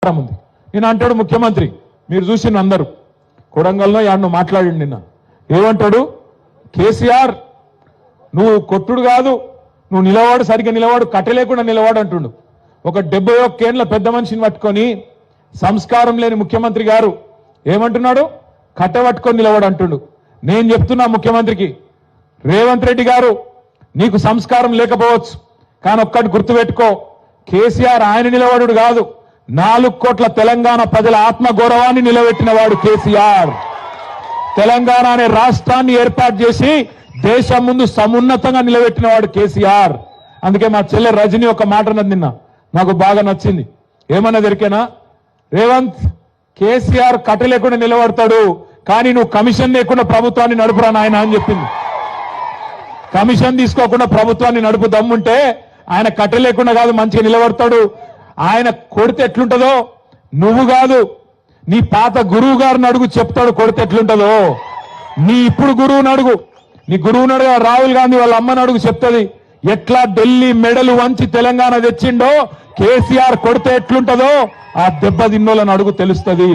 ఉంది. నిన్న అంటాడు ముఖ్యమంత్రి, మీరు చూసిన అందరూ కొడంగల్లో యాడ్ను మాట్లాడి నిన్న ఏమంటాడు, కేసీఆర్ నువ్వు కాదు, నువ్వు నిలవాడు, సరిగ్గా నిలవాడు, కట్టలేకుండా నిలవాడు అంటుండు. ఒక 71 ఏళ్ల పెద్ద మనిషిని పట్టుకొని సంస్కారం లేని ముఖ్యమంత్రి గారు ఏమంటున్నాడు, కట్టబట్టుకొని నిలవాడు అంటుండు. నేను చెప్తున్నా ముఖ్యమంత్రికి, రేవంత్ రెడ్డి గారు నీకు సంస్కారం లేకపోవచ్చు, కానీ ఒక్కటి గుర్తుపెట్టుకో, కేసీఆర్ ఆయన నిలబడు కాదు, 4 కోట్ల తెలంగాణ ప్రజల ఆత్మగౌరవాన్ని నిలబెట్టిన వాడు కేసీఆర్. తెలంగాణ అనే రాష్ట్రాన్ని ఏర్పాటు చేసి దేశం ముందు సమున్నతంగా నిలబెట్టిన వాడు కేసీఆర్. అందుకే మా చెల్లె రజని ఒక మాట అన్నది నిన్న, నాకు బాగా నచ్చింది. ఏమన్నా దొరికేనా, రేవంత్ కేసీఆర్ కట్ట లేకుండా నిలబడతాడు, కానీ నువ్వు కమిషన్ లేకుండా ప్రభుత్వాన్ని నడుపురా నాయన అని చెప్పింది. కమిషన్ తీసుకోకుండా ప్రభుత్వాన్ని నడుపు దమ్ముంటే ఆయన కట్ట లేకుండా కాదు మంచిగా నిలబడతాడు. ఆయన కొడితే ఎట్లుంటుందో నువ్వు కాదు, నీ పాత గురువు గారిని అడుగు, చెప్తాడు కొడితే ఎట్లుంటుందో. నీ ఇప్పుడు గురువుని అడుగు, నీ గురువుని అడుగు, రాహుల్ గాంధీ వాళ్ళ అమ్మని అడుగు, చెప్తుంది ఎట్లా ఢిల్లీ మెడలు వంచి తెలంగాణ తెచ్చిండో కేసీఆర్ కొడితే ఎట్లుంటుందో ఆ దెబ్బ తిన్నోళ్ళని అడుగు, తెలుస్తుంది.